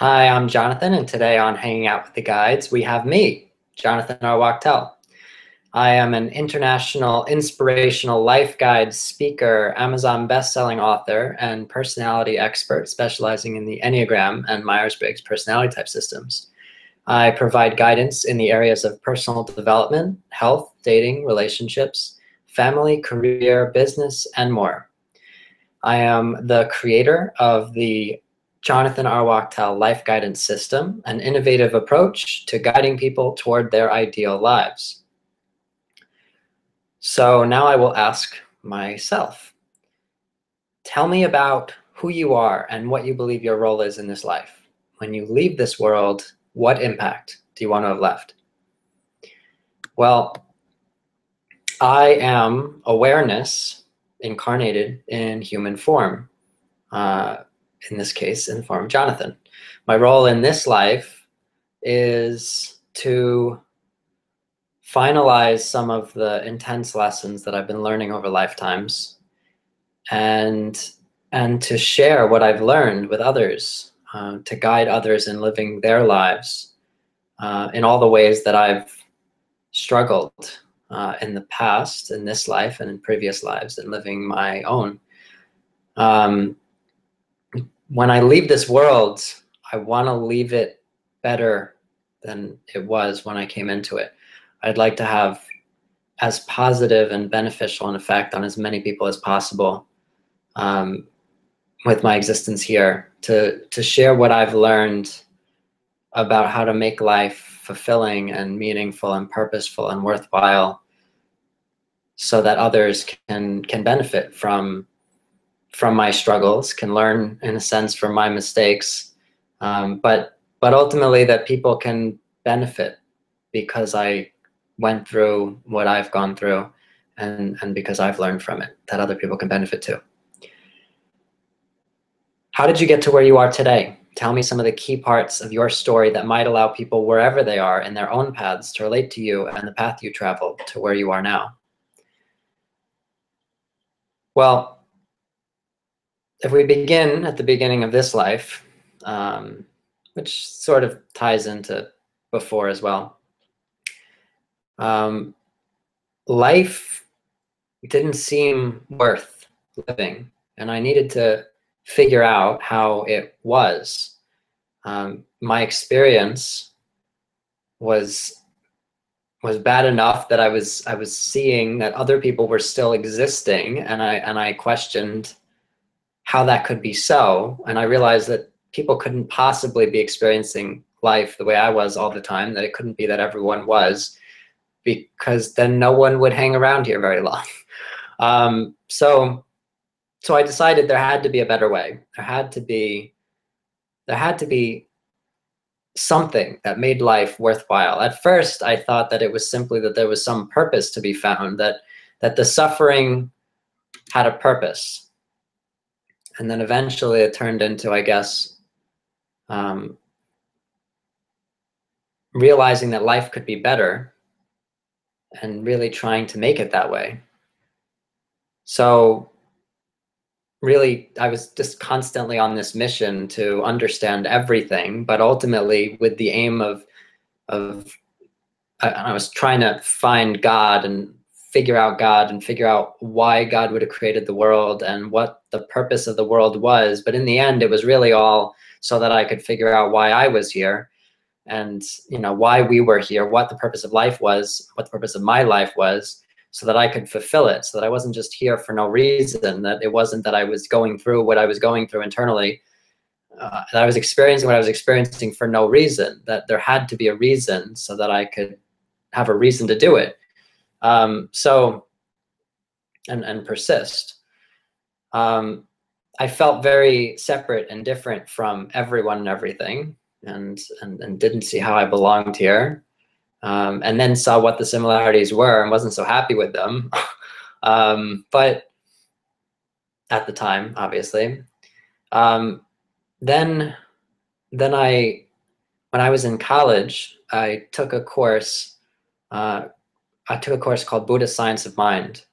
Hi, I'm Jonathan, and today on Hanging Out with the Guides, we have me, Jonathan R. Wachtel. I am an international inspirational life guide speaker, Amazon best-selling author, and personality expert specializing in the Enneagram and Myers-Briggs personality type systems. I provide guidance in the areas of personal development, health, dating, relationships, family, career, business, and more. I am the creator of the Jonathan R. Wachtel Life Guidance System, an innovative approach to guiding people toward their ideal lives. So now I will ask myself, tell me about who you are and what you believe your role is in this life. When you leave this world, what impact do you want to have left? Well, I am awareness incarnated in human form. In this case, in the form of Jonathan. My role in this life is to finalize some of the intense lessons that I've been learning over lifetimes and to share what I've learned with others, to guide others in living their lives in all the ways that I've struggled in the past, in this life, and in previous lives, and living my own. When I leave this world, I want to leave it better than it was when I came into it. I'd like to have as positive and beneficial an effect on as many people as possible with my existence here, to share what I've learned about how to make life fulfilling and meaningful and purposeful and worthwhile, so that others can benefit from my struggles, can learn in a sense from my mistakes, but ultimately that people can benefit because I went through what I've gone through, and because I've learned from it, that other people can benefit too. How did you get to where you are today? Tell me some of the key parts of your story that might allow people wherever they are in their own paths to relate to you and the path you traveled to where you are now. Well, if we begin at the beginning of this life, which sort of ties into before as well, life didn't seem worth living, and I needed to figure out how it was. My experience was bad enough that I was seeing that other people were still existing, and I questioned how that could be so. And I realized that people couldn't possibly be experiencing life the way I was all the time, that it couldn't be that everyone was, because then no one would hang around here very long. So I decided there had to be a better way. There had to be something that made life worthwhile. At first, I thought that it was simply that there was some purpose to be found, that the suffering had a purpose. And then eventually it turned into, I guess, realizing that life could be better and really trying to make it that way. So really, I was just constantly on this mission to understand everything, but ultimately with the aim of I was trying to find God and figure out why God would have created the world and what the purpose of the world was. But in the end, it was really all so that I could figure out why I was here, and why we were here, what the purpose of life was, what the purpose of my life was, so that I could fulfill it, so that I wasn't just here for no reason, that it wasn't that I was going through what I was going through internally, that I was experiencing what I was experiencing for no reason, that there had to be a reason so that I could have a reason to do it. And persist. I felt very separate and different from everyone and everything, and didn't see how I belonged here. And then saw what the similarities were and wasn't so happy with them. But at the time, obviously. Then when I was in college, I took a course called Buddhist Science of Mind,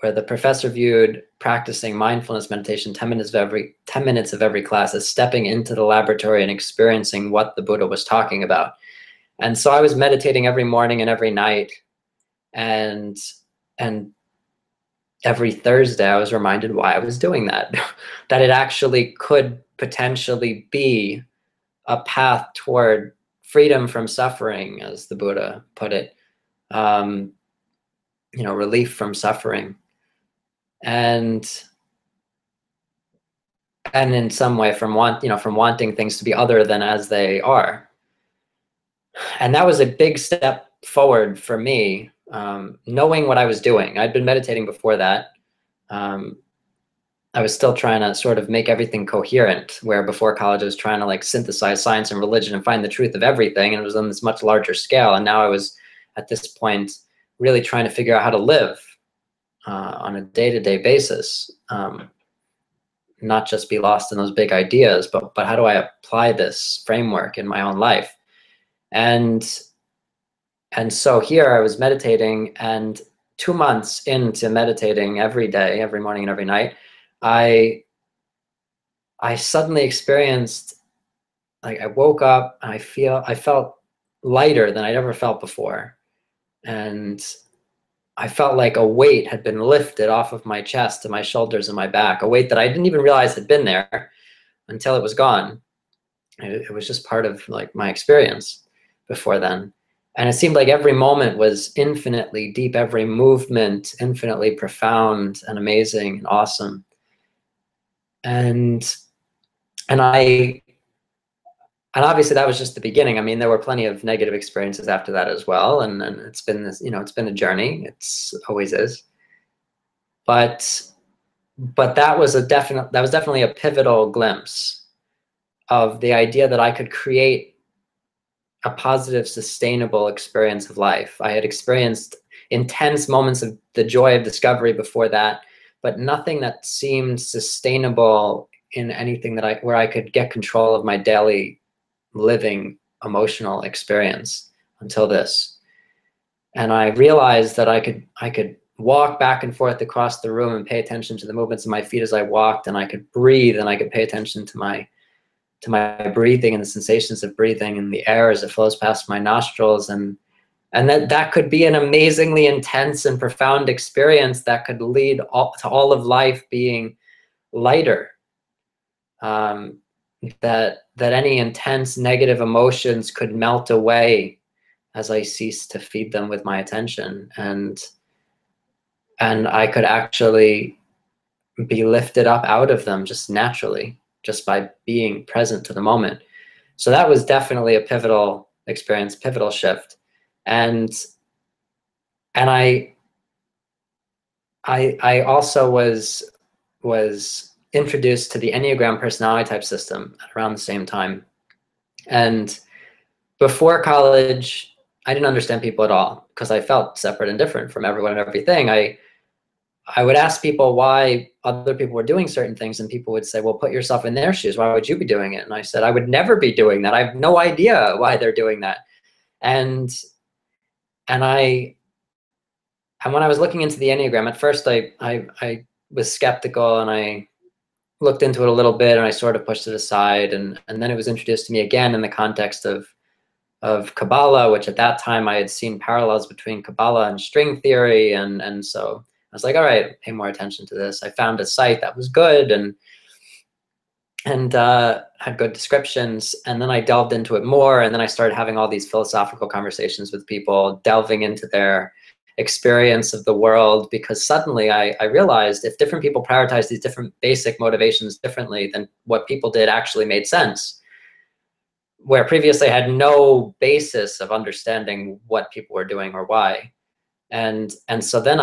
where the professor viewed practicing mindfulness meditation 10 minutes of every class as stepping into the laboratory and experiencing what the Buddha was talking about. And so I was meditating every morning and every night, and every Thursday I was reminded why I was doing that, that it actually could potentially be a path toward freedom from suffering, as the Buddha put it, relief from suffering. And in some way from wanting things to be other than as they are. And that was a big step forward for me, knowing what I was doing. I'd been meditating before that. I was still trying to sort of make everything coherent, where before college I was trying to like synthesize science and religion and find the truth of everything, and it was on this much larger scale. And now I was at this point really trying to figure out how to live on a day-to-day basis, not just be lost in those big ideas, but how do I apply this framework in my own life? And so here I was meditating, and 2 months into meditating every day, every morning and every night, I suddenly experienced, like, I woke up and I felt lighter than I'd ever felt before. And I felt like a weight had been lifted off of my chest and my shoulders and my back, a weight that I didn't even realize had been there until it was gone. It was just part of like my experience before then. And it seemed like every moment was infinitely deep, every movement infinitely profound and amazing and awesome. And obviously that was just the beginning. I mean, there were plenty of negative experiences after that as well. And it's been this, it's been a journey. It's always is. But that was definitely a pivotal glimpse of the idea that I could create a positive, sustainable experience of life. I had experienced intense moments of the joy of discovery before that, but nothing that seemed sustainable in anything where I could get control of my daily living emotional experience until this. And I realized that I could walk back and forth across the room and pay attention to the movements of my feet as I walked, and I could breathe and I could pay attention to my breathing and the sensations of breathing and the air as it flows past my nostrils, and that could be an amazingly intense and profound experience that could lead to all of life being lighter. That any intense negative emotions could melt away as I ceased to feed them with my attention, and I could actually be lifted up out of them just naturally, just by being present to the moment. So that was definitely a pivotal experience, pivotal shift. And I also was introduced to the Enneagram personality type system at around the same time. And before college, I didn't understand people at all because I felt separate and different from everyone and everything. I would ask people why other people were doing certain things, and people would say, well, put yourself in their shoes. Why would you be doing it? And I said, I would never be doing that. I have no idea why they're doing that. And when I was looking into the Enneagram, at first I was skeptical, and I looked into it a little bit, and I sort of pushed it aside. And then it was introduced to me again in the context of Kabbalah, which at that time I had seen parallels between Kabbalah and string theory. And so I was like, all right, pay more attention to this. I found a site that was good and had good descriptions. And then I delved into it more. And then I started having all these philosophical conversations with people, delving into their experience of the world, because suddenly I realized if different people prioritize these different basic motivations differently, then what people did actually made sense. Where previously I had no basis of understanding what people were doing or why. And so then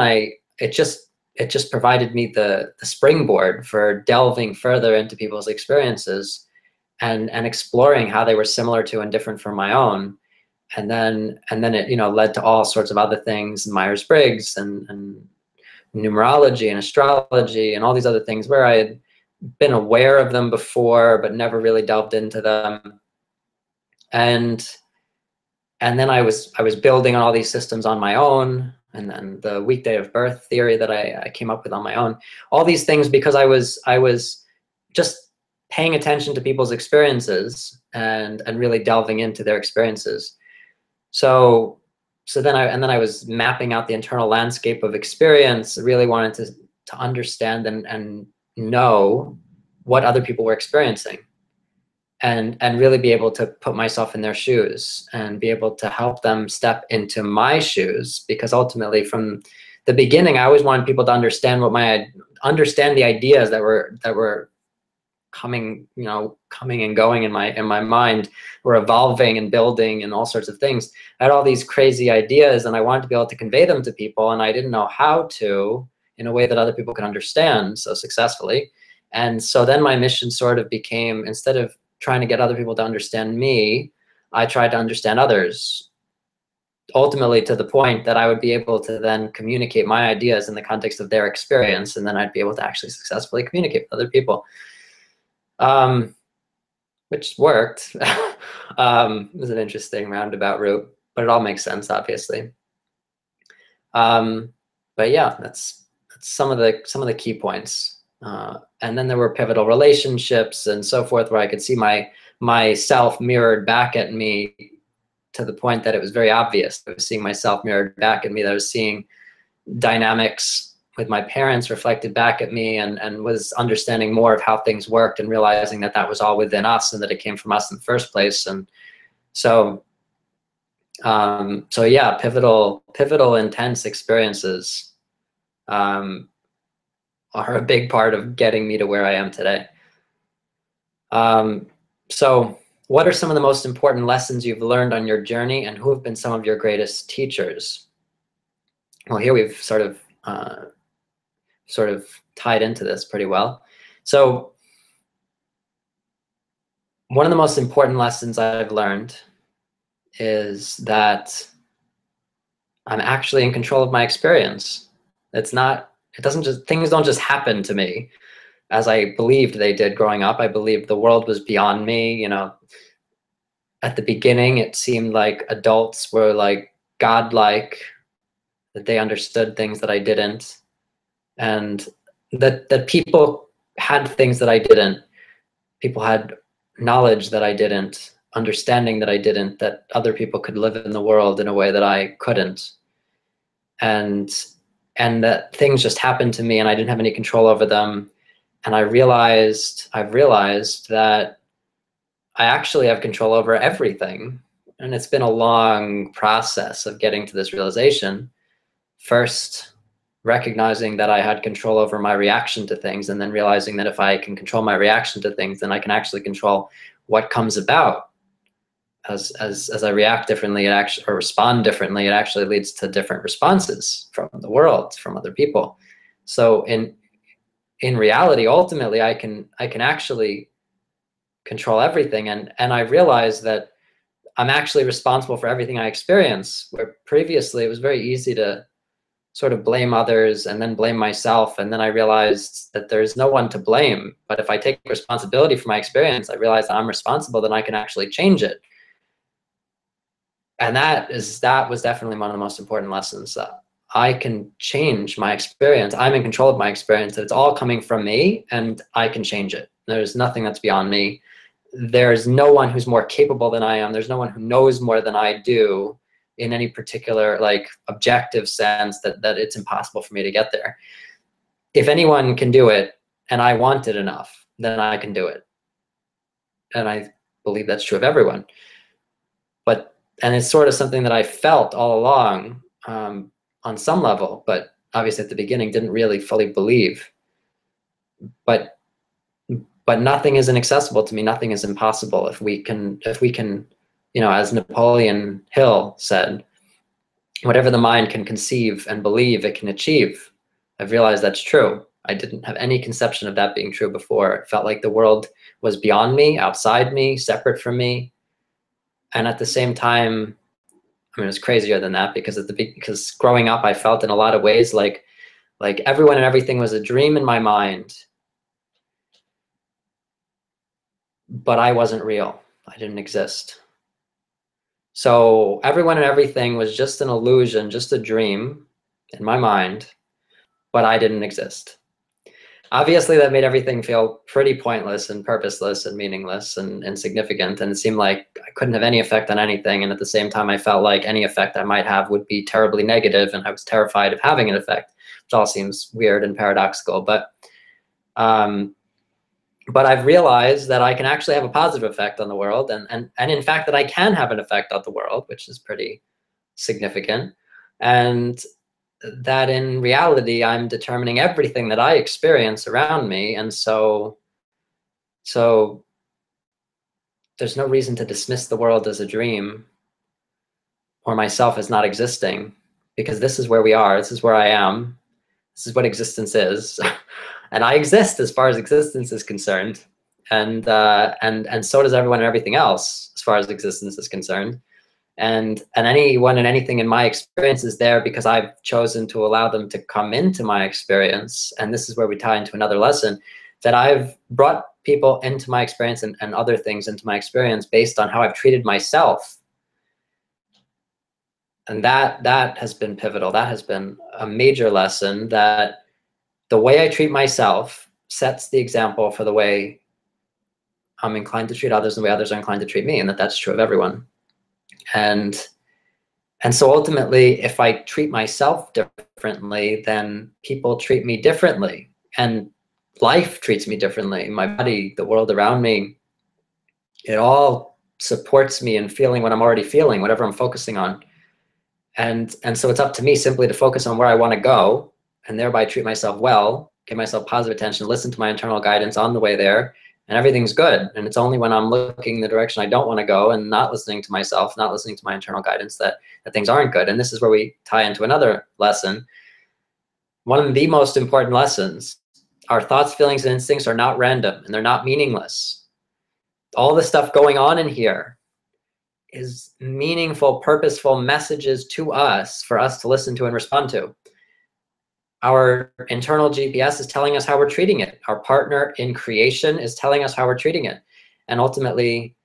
it just provided me the springboard for delving further into people's experiences and exploring how they were similar to and different from my own. And then it, led to all sorts of other things, Myers-Briggs and numerology and astrology and all these other things where I had been aware of them before, but never really delved into them. And then I was building on all these systems on my own. and then the weekday of birth theory that I came up with on my own. All these things because I was just paying attention to people's experiences and really delving into their experiences. So then I was mapping out the internal landscape of experience, really wanted to understand and know what other people were experiencing, and really be able to put myself in their shoes and be able to help them step into my shoes, because ultimately from the beginning I always wanted people to understand understand the ideas that were coming, coming and going in my mind, were evolving and building and all sorts of things. I had all these crazy ideas and I wanted to be able to convey them to people, and I didn't know how to in a way that other people could understand so successfully. And so then my mission sort of became, instead of trying to get other people to understand me, I tried to understand others, ultimately to the point that I would be able to then communicate my ideas in the context of their experience, and then I'd be able to actually successfully communicate with other people. Which worked. It was an interesting roundabout route, but it all makes sense, obviously. But yeah, that's some of the key points. And then there were pivotal relationships and so forth, where I could see myself mirrored back at me, to the point that it was very obvious. I was seeing myself mirrored back at me, that I was seeing dynamics with my parents reflected back at me, and was understanding more of how things worked, and realizing that that was all within us and that it came from us in the first place. And so yeah, pivotal intense experiences are a big part of getting me to where I am today. So what are some of the most important lessons you've learned on your journey, and who have been some of your greatest teachers? Well, here we've sort of tied into this pretty well. So one of the most important lessons I've learned is that I'm actually in control of my experience. Things don't just happen to me as I believed they did growing up. I believed the world was beyond me. At the beginning, it seemed like adults were like godlike, that they understood things that I didn't, and that people had things that I didn't. People had knowledge that I didn't, understanding that I didn't, that other people could live in the world in a way that I couldn't. And that things just happened to me and I didn't have any control over them. And I've realized that I actually have control over everything. And it's been a long process of getting to this realization. First, recognizing that I had control over my reaction to things, and then realizing that if I can control my reaction to things, then I can actually control what comes about. As I react differently, or respond differently, it actually leads to different responses from the world, from other people. So in reality, ultimately, I can actually control everything, and I realize that I'm actually responsible for everything I experience, where previously it was very easy to sort of blame others and then blame myself. And then I realized that there's no one to blame. But if I take responsibility for my experience, I realize that I'm responsible, then I can actually change it. And that was definitely one of the most important lessons, that I can change my experience. I'm in control of my experience, that it's all coming from me and I can change it. There's nothing that's beyond me. There's no one who's more capable than I am. There's no one who knows more than I do in any particular objective sense, that it's impossible for me to get there. If anyone can do it and I want it enough, then I can do it. And I believe that's true of everyone. And it's sort of something that I felt all along, on some level, but obviously at the beginning didn't really fully believe. But nothing is inaccessible to me. Nothing is impossible. If we can, as Napoleon Hill said, whatever the mind can conceive and believe, it can achieve. I've realized that's true. I didn't have any conception of that being true before. It felt like the world was beyond me, outside me, separate from me. And at the same time, I mean, it was crazier than that, because growing up, I felt in a lot of ways like everyone and everything was a dream in my mind, but I wasn't real. I didn't exist. So everyone and everything was just an illusion, just a dream. in my mind, but I didn't exist. Obviously, that made everything feel pretty pointless and purposeless and meaningless and insignificant. And it seemed like I couldn't have any effect on anything. And at the same time, I felt like any effect I might have would be terribly negative, and I was terrified of having an effect, which all seems weird and paradoxical. Um, but I've realized that I can actually have a positive effect on the world, and in fact that I can have an effect on the world, which is pretty significant. And that in reality, I'm determining everything that I experience around me. And so there's no reason to dismiss the world as a dream or myself as not existing, because this is where we are. This is where I am. This is what existence is. And I exist as far as existence is concerned. And so does everyone and everything else as far as existence is concerned. And anyone and anything in my experience is there because I've chosen to allow them to come into my experience. And this is where we tie into another lesson, that I've brought people into my experience and other things into my experience based on how I've treated myself. And that has been pivotal. That has been a major lesson, that the way I treat myself sets the example for the way I'm inclined to treat others, and the way others are inclined to treat me, and that's true of everyone. And so ultimately, if I treat myself differently, then people treat me differently, and life treats me differently. My body, the world around me, it all supports me in feeling what I'm already feeling, whatever I'm focusing on. And so it's up to me simply to focus on where I want to go, and thereby treat myself well, give myself positive attention, listen to my internal guidance on the way there, and everything's good. And it's only when I'm looking in the direction I don't want to go and not listening to myself, not listening to my internal guidance, that things aren't good. And this is where we tie into another lesson. One of the most important lessons: our thoughts, feelings, and instincts are not random, and they're not meaningless. All the stuff going on in here is meaningful, purposeful messages to us for us to listen to and respond to. Our internal GPS is telling us how we're treating it. Our partner in creation is telling us how we're treating it. And ultimately,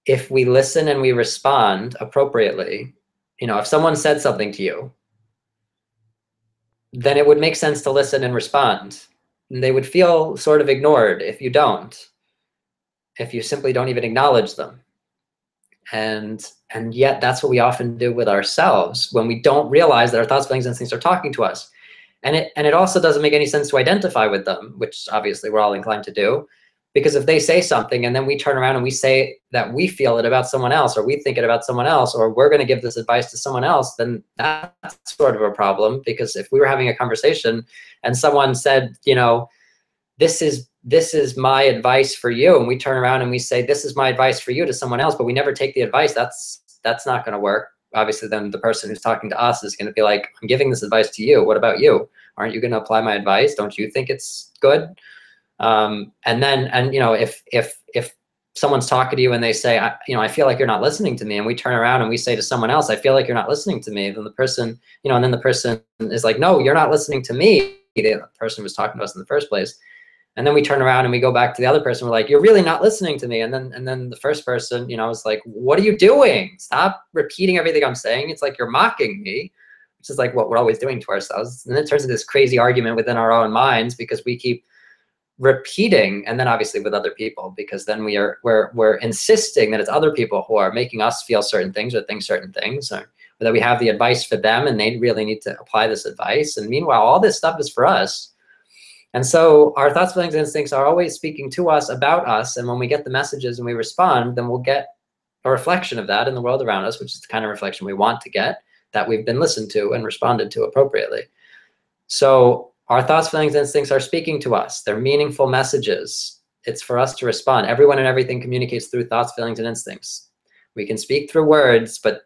if we listen and we respond appropriately, if someone said something to you, then it would make sense to listen and respond. And they would feel sort of ignored if you don't, if you simply don't even acknowledge them. And yet that's what we often do with ourselves when we don't realize that our thoughts, feelings, and instincts are talking to us. And it also doesn't make any sense to identify with them, which obviously we're all inclined to do, because if they say something and then we turn around and we say that we feel it about someone else, or we think it about someone else, or we're going to give this advice to someone else, then that's sort of a problem. Because if we were having a conversation and someone said, this is my advice for you, and we turn around and we say, this is my advice for you, to someone else, but we never take the advice, that's not going to work. Obviously, then the person who's talking to us is going to be like, I'm giving this advice to you. What about you? Aren't you going to apply my advice? Don't you think it's good? And if someone's talking to you and they say, I feel like you're not listening to me, and we turn around and we say to someone else, I feel like you're not listening to me, then the person, and then the person is like, no, you're not listening to me. The person was talking to us in the first place. And then we turn around and we go back to the other person. We're like, you're really not listening to me. And then the first person, is like, what are you doing? Stop repeating everything I'm saying. It's like you're mocking me, which is like what we're always doing to ourselves. And then it turns into this crazy argument within our own minds because we keep repeating, and then obviously with other people, because then we're insisting that it's other people who are making us feel certain things or think certain things, or that we have the advice for them and they really need to apply this advice. And meanwhile, all this stuff is for us. And so our thoughts, feelings, and instincts are always speaking to us about us. And when we get the messages and we respond, then we'll get a reflection of that in the world around us, which is the kind of reflection we want to get, that we've been listened to and responded to appropriately. So our thoughts, feelings, and instincts are speaking to us. They're meaningful messages. It's for us to respond. Everyone and everything communicates through thoughts, feelings, and instincts. We can speak through words, but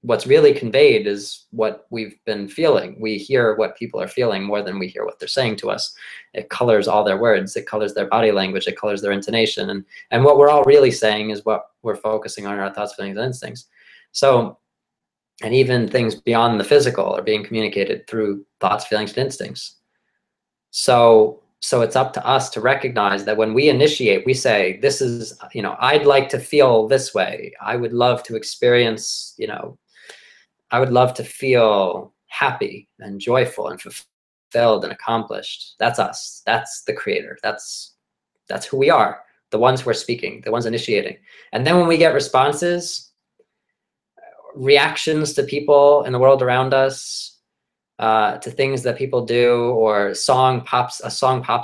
what's really conveyed is what we've been feeling. We hear what people are feeling more than we hear what they're saying to us. It colors all their words. It colors their body language. It colors their intonation. And what we're all really saying is what we're focusing on in our thoughts, feelings, and instincts. So, and even things beyond the physical are being communicated through thoughts, feelings, and instincts. So it's up to us to recognize that when we initiate, we say, this is, I'd like to feel this way. I would love to experience, I would love to feel happy and joyful and fulfilled and accomplished. That's us. That's the creator. That's who we are, the ones who are speaking, the ones initiating. And then when we get responses, reactions to people in the world around us, to things that people do, or a song pops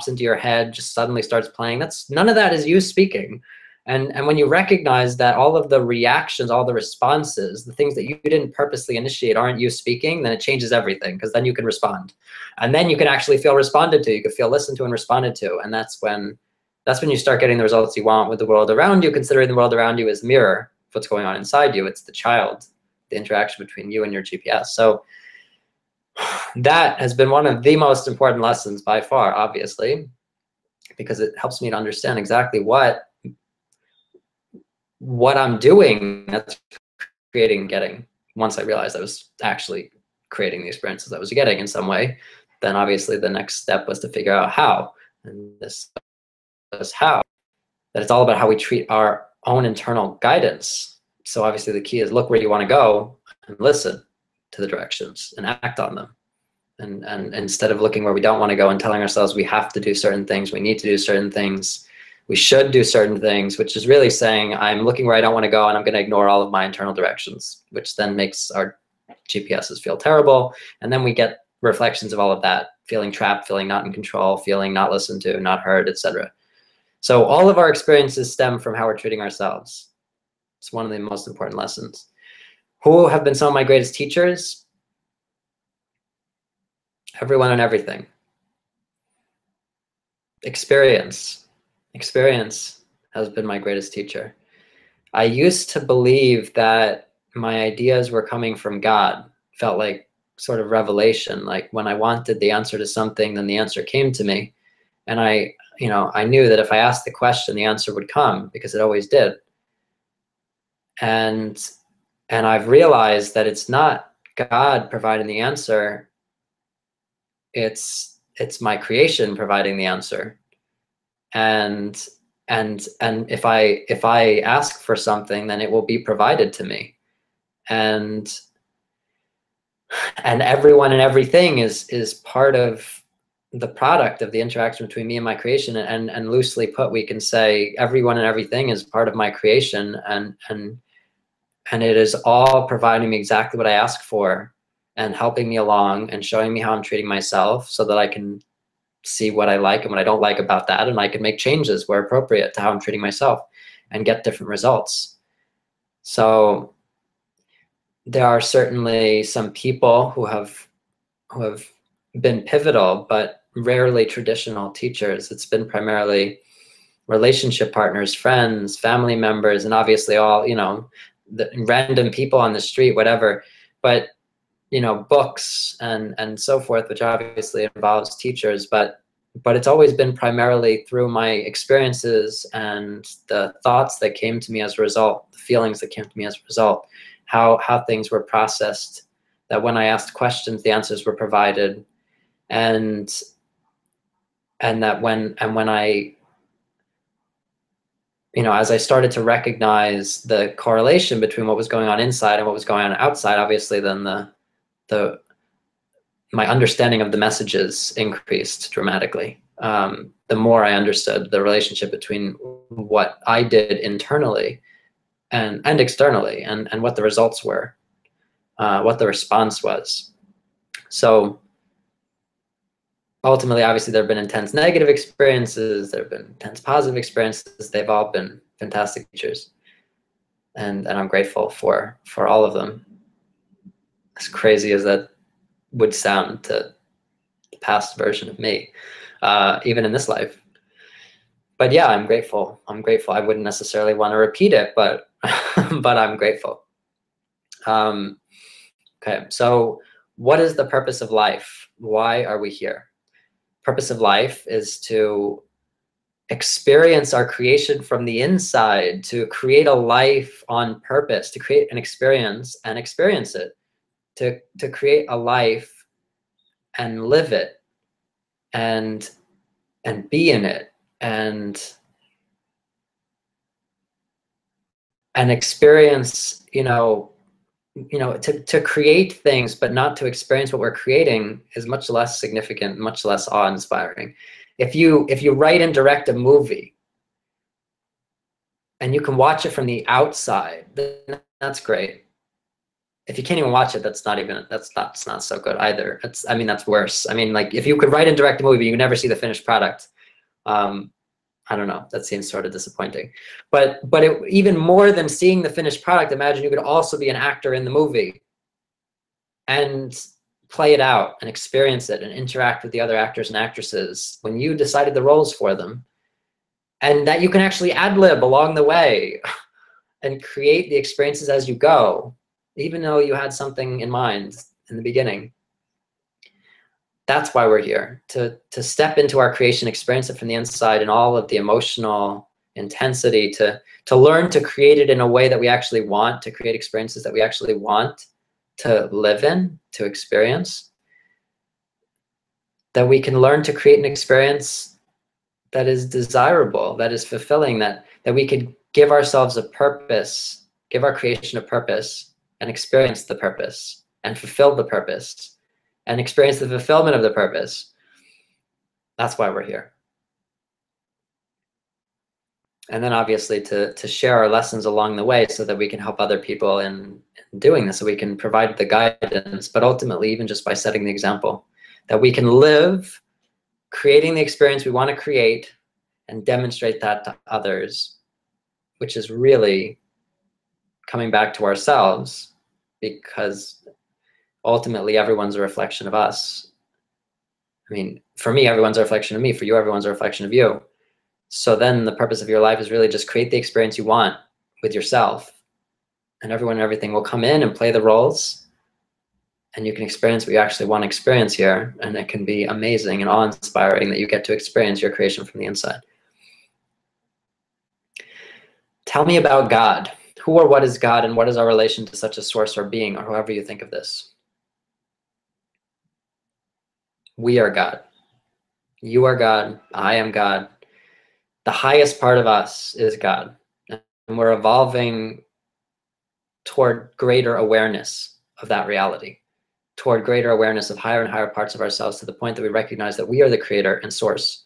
into your head, just suddenly starts playing. None of that is you speaking. And when you recognize that all of the reactions, all the responses, the things that you didn't purposely initiate aren't you speaking, then it changes everything, because then you can respond. And then you can actually feel responded to. You can feel listened to and responded to. And that's when you start getting the results you want with the world around you, considering the world around you as a mirror of what's going on inside you. It's the child, the interaction between you and your GPS. So that has been one of the most important lessons by far, obviously, because it helps me to understand exactly what I'm doing that's creating, getting. Once I realized I was actually creating the experiences I was getting in some way, then obviously the next step was to figure out how. And this was how. That it's all about how we treat our own internal guidance. So obviously the key is look where you want to go and listen to the directions and act on them. And instead of looking where we don't want to go and telling ourselves we have to do certain things, we need to do certain things, we should do certain things, which is really saying I'm looking where I don't want to go and I'm going to ignore all of my internal directions, which then makes our GPSs feel terrible. And then we get reflections of all of that, feeling trapped, feeling not in control, feeling not listened to, not heard, etc. So all of our experiences stem from how we're treating ourselves. It's one of the most important lessons. Who have been some of my greatest teachers? Everyone and everything. Experience has been my greatest teacher. I used to believe that my ideas were coming from God. Felt like sort of revelation, like when I wanted the answer to something, then the answer came to me. And I knew that if I asked the question, the answer would come, because it always did. And I've realized that it's not God providing the answer, it's my creation providing the answer. And if I ask for something, then it will be provided to me. And everyone and everything is part of the product of the interaction between me and my creation. And loosely put, we can say everyone and everything is part of my creation, and it is all providing me exactly what I ask for, and helping me along and showing me how I'm treating myself, so that I can see what I like and what I don't like about that, and I can make changes where appropriate to how I'm treating myself and get different results. So there are certainly some people who have been pivotal, but rarely traditional teachers. It's been primarily relationship partners, friends, family members, and obviously all, the random people on the street, whatever. But books and so forth, which obviously involves teachers, but it's always been primarily through my experiences and the thoughts that came to me as a result, the feelings that came to me as a result, how things were processed, that when I asked questions, the answers were provided, and that when I, as I started to recognize the correlation between what was going on inside and what was going on outside, obviously then my understanding of the messages increased dramatically. The more I understood the relationship between what I did internally and externally, and what the results were, what the response was. So ultimately, obviously, there have been intense negative experiences, there have been intense positive experiences. They've all been fantastic teachers. And I'm grateful for all of them. As crazy as that would sound to the past version of me, even in this life. But yeah, I'm grateful. I wouldn't necessarily want to repeat it, but but I'm grateful. Okay, so what is the purpose of life? Why are we here? Purpose of life is to experience our creation from the inside, to create a life on purpose, to create an experience and experience it, to create a life and live it, and be in it, and experience, you know, to create things but not to experience what we're creating is much less significant, much less awe-inspiring. If you write and direct a movie and you can watch it from the outside, then that's great. If you can't even watch it, that's not it's not so good either. I mean, that's worse. I mean, like, if you could write and direct a movie, you never see the finished product. I don't know, that seems sort of disappointing. But even more than seeing the finished product, imagine you could also be an actor in the movie and play it out and experience it and interact with the other actors and actresses when you decided the roles for them, and that you can actually ad-lib along the way and create the experiences as you go, even though you had something in mind in the beginning. That's why we're here, to step into our creation, experience it from the inside and all of the emotional intensity, to learn to create it in a way that we actually want, to create experiences that we actually want to live in, to experience. That we can learn to create an experience that is desirable, that is fulfilling, that we could give ourselves a purpose, give our creation a purpose, and experience the purpose, and fulfill the purpose, and experience the fulfillment of the purpose. That's why we're here. And then obviously to share our lessons along the way so that we can help other people in doing this, so we can provide the guidance, but ultimately even just by setting the example, that we can live creating the experience we want to create and demonstrate that to others, which is really coming back to ourselves, because ultimately everyone's a reflection of us. I mean, for me, everyone's a reflection of me. For you, everyone's a reflection of you. So then the purpose of your life is really just create the experience you want with yourself, and everyone and everything will come in and play the roles, and you can experience what you actually want to experience here. And it can be amazing and awe-inspiring that you get to experience your creation from the inside. Tell me about God. Who or what is God, and what is our relation to such a source or being, or however you think of this? We are God. You are God. I am God. The highest part of us is God. And we're evolving toward greater awareness of that reality, toward greater awareness of higher and higher parts of ourselves, to the point that we recognize that we are the creator and source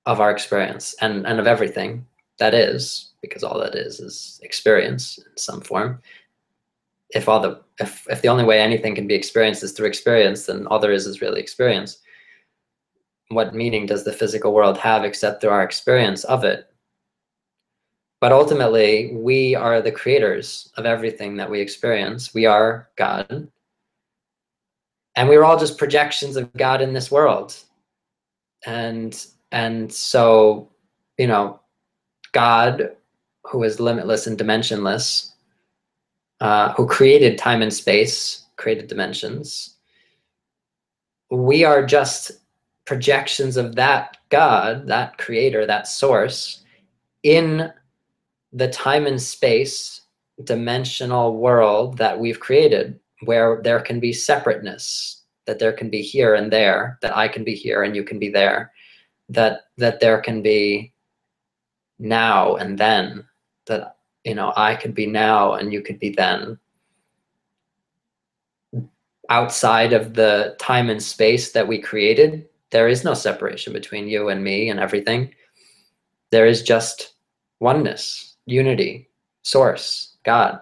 of our experience and of everything that is, because all that is experience in some form. If the only way anything can be experienced is through experience, then all there is really experience. What meaning does the physical world have except through our experience of it? But ultimately, we are the creators of everything that we experience. We are God. And we're all just projections of God in this world. And so, you know, God, who is limitless and dimensionless, who created time and space, created dimensions, we are just projections of that God, that creator, that source, in the time and space dimensional world that we've created, where there can be separateness, that there can be here and there, that I can be here and you can be there, that there can be now and then, that, you know, I could be now and you could be then. Outside of the time and space that we created, there is no separation between you and me and everything. There is just oneness, unity, source, God.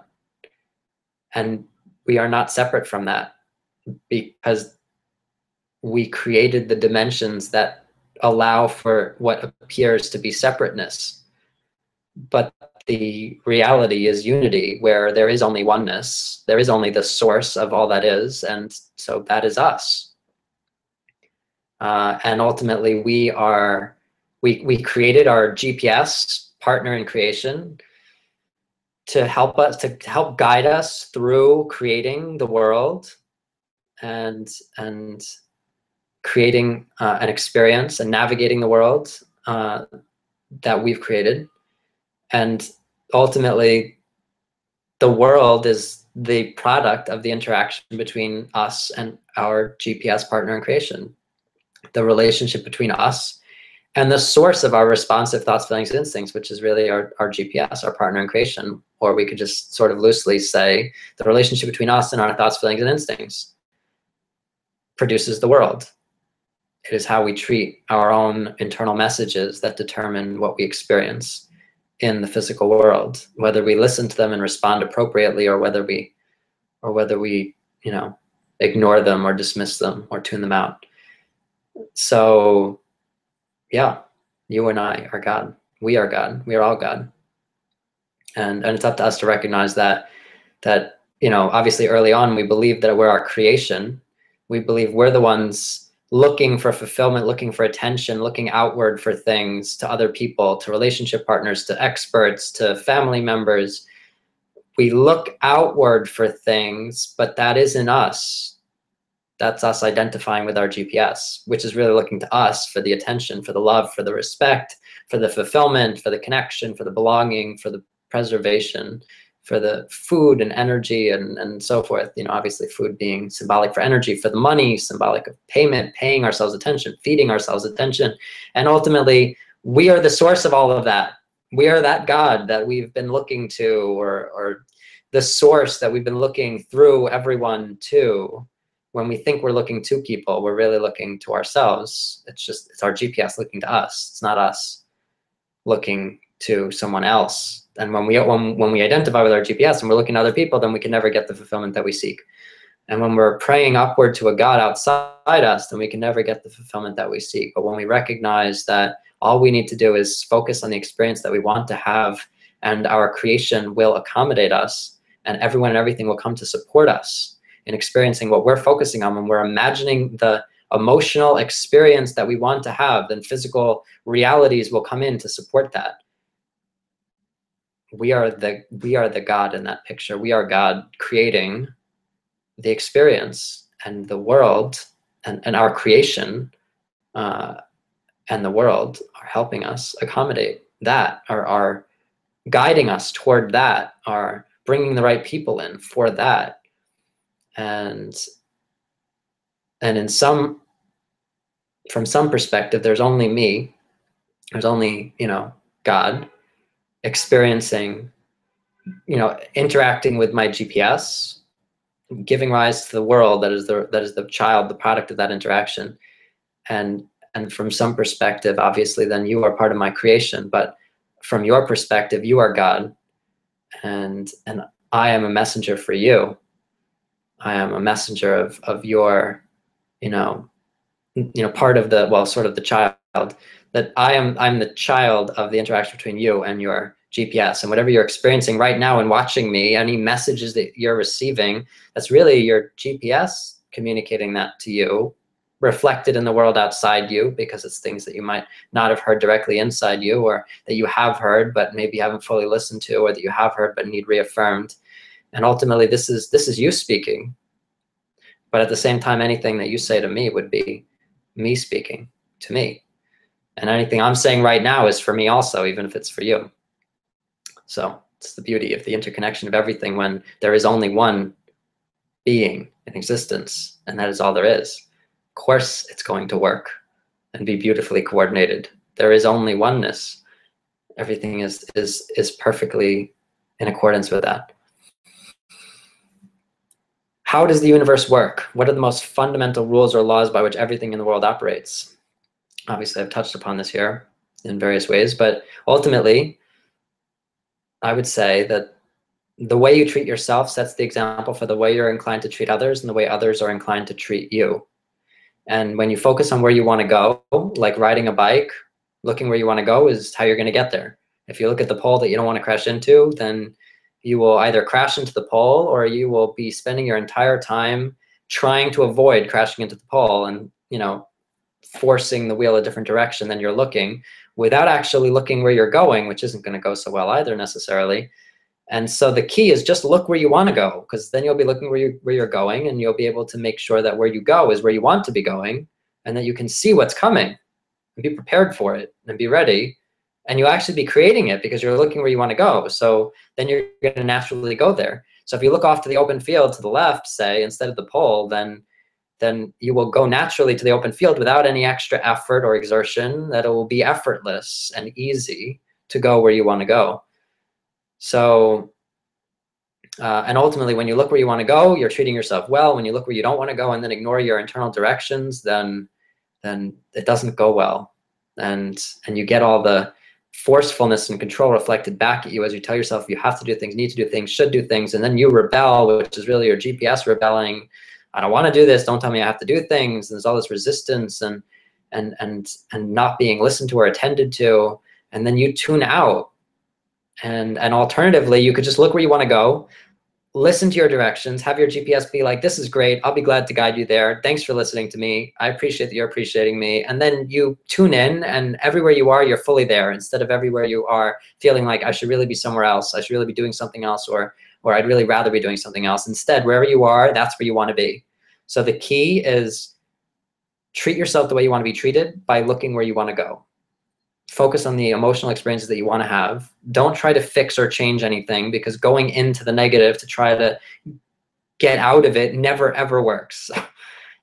And we are not separate from that, because we created the dimensions that allow for what appears to be separateness. But the reality is unity, where there is only oneness. There is only the source of all that is, and so that is us. And ultimately, we created our GPS, partner in creation, to help guide us through creating the world and creating an experience and navigating the world that we've created. And ultimately, the world is the product of the interaction between us and our GPS partner in creation. The relationship between us And the source of our responsive thoughts, feelings, and instincts, which is really our GPS, our partner in creation, or we could just sort of loosely say the relationship between us and our thoughts, feelings, and instincts produces the world. It is how we treat our own internal messages that determine what we experience in the physical world, whether we listen to them and respond appropriately, or whether we you know, ignore them or dismiss them or tune them out. So yeah, you and I are God. We are God. We are all God. And it's up to us to recognize that, you know, obviously early on, we believe that we're our creation. We believe we're the ones looking for fulfillment, looking for attention, looking outward for things, to other people, to relationship partners, to experts, to family members. We look outward for things, but that isn't us. That's us identifying with our GPS, which is really looking to us for the attention, for the love, for the respect, for the fulfillment, for the connection, for the belonging, for the preservation, for the food and energy and so forth. You know, obviously food being symbolic for energy, for the money, symbolic of payment, paying ourselves attention, feeding ourselves attention. And ultimately, we are the source of all of that. We are that God that we've been looking to, or the source that we've been looking through everyone to. When we think we're looking to people, we're really looking to ourselves. It's our GPS looking to us. It's not us looking to someone else. And when we identify with our GPS and we're looking to other people, then we can never get the fulfillment that we seek. And when we're praying upward to a God outside us, then we can never get the fulfillment that we seek. But when we recognize that all we need to do is focus on the experience that we want to have, and our creation will accommodate us, and everyone and everything will come to support us in experiencing what we're focusing on, when we're imagining the emotional experience that we want to have, then physical realities will come in to support that. We are the God in that picture. We are God creating the experience, and the world and our creation and the world are helping us accommodate that, are guiding us toward that, are bringing the right people in for that. And from some perspective, there's only me, there's only, you know, God experiencing, you know, interacting with my GPS, giving rise to the world that is the child, the product of that interaction. And from some perspective, obviously, then you are part of my creation. But from your perspective, you are God, and I am a messenger for you. I am a messenger of your, you know, part of the, well, sort of the child, that I'm the child of the interaction between you and your GPS. And whatever you're experiencing right now and watching me, any messages that you're receiving, that's really your GPS communicating that to you, reflected in the world outside you, because it's things that you might not have heard directly inside you, or that you have heard but maybe haven't fully listened to, or that you have heard but need reaffirmed. And ultimately, this is you speaking. But at the same time, anything that you say to me would be me speaking to me. And anything I'm saying right now is for me also, even if it's for you. So it's the beauty of the interconnection of everything, when there is only one being in existence, and that is all there is. Of course, it's going to work and be beautifully coordinated. There is only oneness. Everything is perfectly in accordance with that. How does the universe work? What are the most fundamental rules or laws by which everything in the world operates? Obviously, I've touched upon this here in various ways, but ultimately, I would say that the way you treat yourself sets the example for the way you're inclined to treat others, and the way others are inclined to treat you. And when you focus on where you want to go, like riding a bike, looking where you want to go is how you're going to get there. If you look at the pole that you don't want to crash into, then you will either crash into the pole, or you will be spending your entire time trying to avoid crashing into the pole, and, you know, forcing the wheel a different direction than you're looking, without actually looking where you're going, which isn't going to go so well either necessarily. And so the key is just look where you want to go, because then you'll be looking where you're going, and you'll be able to make sure that where you go is where you want to be going, and that you can see what's coming and be prepared for it and be ready. And you'll actually be creating it because you're looking where you want to go. So then you're going to naturally go there. So if you look off to the open field to the left, say, instead of the pole, then then you will go naturally to the open field without any extra effort or exertion, that it will be effortless and easy to go where you want to go. So, and ultimately, when you look where you want to go, you're treating yourself well. When you look where you don't want to go and then ignore your internal directions, then it doesn't go well. And you get all the forcefulness and control reflected back at you as you tell yourself you have to do things, need to do things, should do things, and then you rebel, which is really your GPS rebelling. I don't want to do this. Don't tell me I have to do things. And there's all this resistance and not being listened to or attended to, and then you tune out. And alternatively, you could just look where you want to go, listen to your directions, have your GPS be like, this is great, I'll be glad to guide you there. Thanks for listening to me. I appreciate that you're appreciating me. And then you tune in, and everywhere you are, you're fully there, instead of everywhere you are feeling like I should really be somewhere else. I should really be doing something else, or I'd really rather be doing something else. Instead, wherever you are, that's where you want to be. So the key is treat yourself the way you want to be treated by looking where you want to go. Focus on the emotional experiences that you want to have. Don't try to fix or change anything, because going into the negative to try to get out of it never ever works.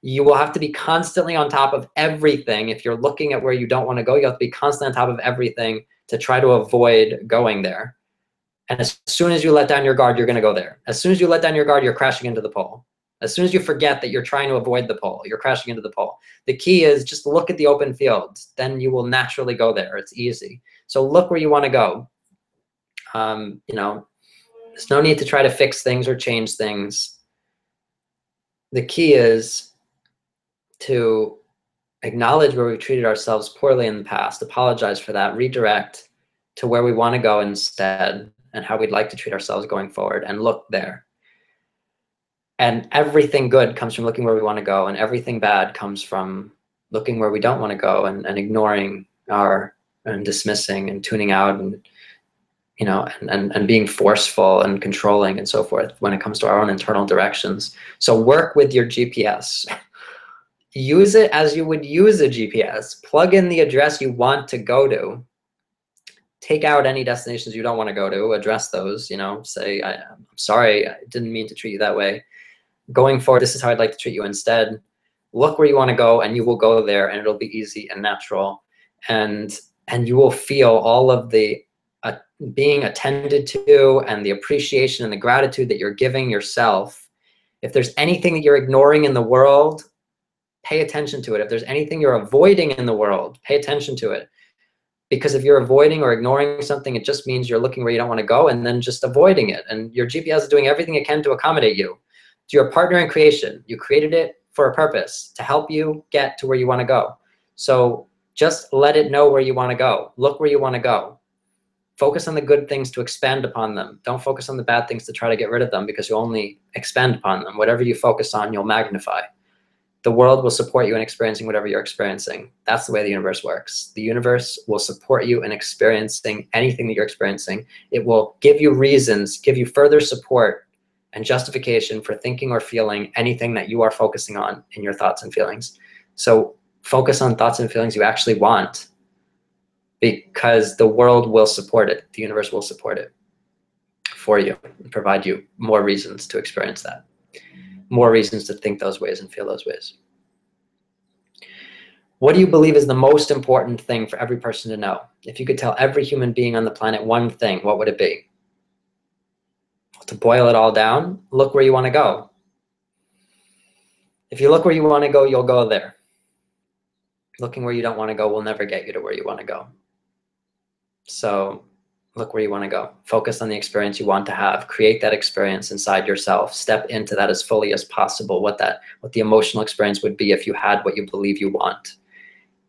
You will have to be constantly on top of everything. If you're looking at where you don't want to go, you have to be constantly on top of everything to try to avoid going there. And as soon as you let down your guard, you're going to go there. As soon as you let down your guard, you're crashing into the pole. As soon as you forget that you're trying to avoid the pole, you're crashing into the pole. The key is just look at the open field. Then you will naturally go there. It's easy. So look where you want to go. You know, there's no need to try to fix things or change things. The key is to acknowledge where we've treated ourselves poorly in the past, apologize for that, redirect to where we want to go instead, and how we'd like to treat ourselves going forward, and look there. And everything good comes from looking where we want to go, and everything bad comes from looking where we don't want to go, and ignoring and dismissing and tuning out, and you know, and being forceful and controlling and so forth when it comes to our own internal directions. So work with your GPS. Use it as you would use a GPS. Plug in the address you want to go to. Take out any destinations you don't want to go to. Address those. You know, say, I'm sorry, I didn't mean to treat you that way. Going forward, this is how I'd like to treat you instead. Look where you want to go, and you will go there, and it'll be easy and natural. And you will feel all of the being attended to, and the appreciation and the gratitude that you're giving yourself. If there's anything that you're ignoring in the world, pay attention to it. If there's anything you're avoiding in the world, pay attention to it. Because if you're avoiding or ignoring something, it just means you're looking where you don't want to go, and then just avoiding it. And your GPS is doing everything it can to accommodate you. You're a partner in creation. You created it for a purpose, to help you get to where you want to go. So just let it know where you want to go. Look where you want to go. Focus on the good things to expand upon them. Don't focus on the bad things to try to get rid of them, because you'll only expand upon them. Whatever you focus on, you'll magnify. The world will support you in experiencing whatever you're experiencing. That's the way the universe works. The universe will support you in experiencing anything that you're experiencing. It will give you reasons, give you further support and justification for thinking or feeling anything that you are focusing on in your thoughts and feelings. So focus on thoughts and feelings you actually want, because the world will support it. The universe will support it for you and provide you more reasons to experience that, more reasons to think those ways and feel those ways. What do you believe is the most important thing for every person to know? If you could tell every human being on the planet one thing, what would it be? To boil it all down, look where you want to go. If you look where you want to go, you'll go there. Looking where you don't want to go will never get you to where you want to go. So look where you want to go. Focus on the experience you want to have. Create that experience inside yourself. Step into that as fully as possible, what the emotional experience would be if you had what you believe you want.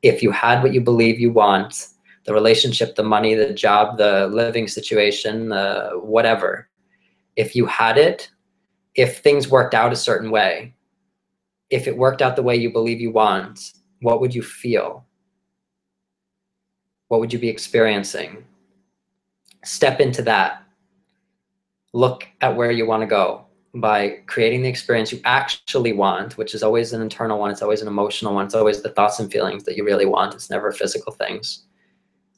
If you had what you believe you want, the relationship, the money, the job, the living situation, whatever. If you had it, if things worked out a certain way, if it worked out the way you believe you want, what would you feel? What would you be experiencing? Step into that. Look at where you want to go by creating the experience you actually want, which is always an internal one. It's always an emotional one. It's always the thoughts and feelings that you really want. It's never physical things.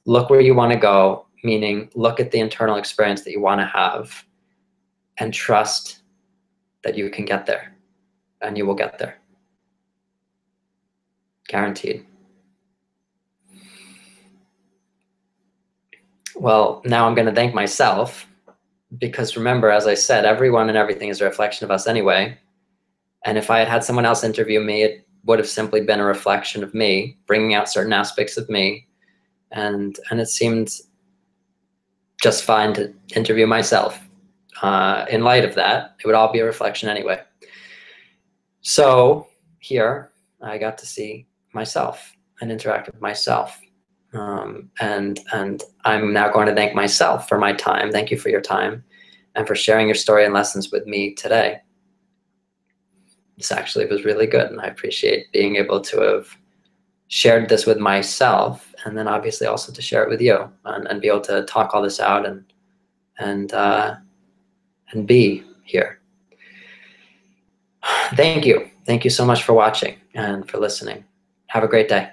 Look where you want to go, meaning look at the internal experience that you want to have, and trust that you can get there, and you will get there. guaranteed. Well, now I'm going to thank myself, because remember, as I said, everyone and everything is a reflection of us anyway. And if I had had someone else interview me, it would have simply been a reflection of me, bringing out certain aspects of me. And it seemed just fine to interview myself. In light of that, it would all be a reflection anyway. So here, I got to see myself and interact with myself. And I'm now going to thank myself for my time. Thank you for your time and for sharing your story and lessons with me today. This actually was really good, and I appreciate being able to have shared this with myself, and then obviously also to share it with you, and be able to talk all this out and be here. Thank you. Thank you so much for watching and for listening. Have a great day.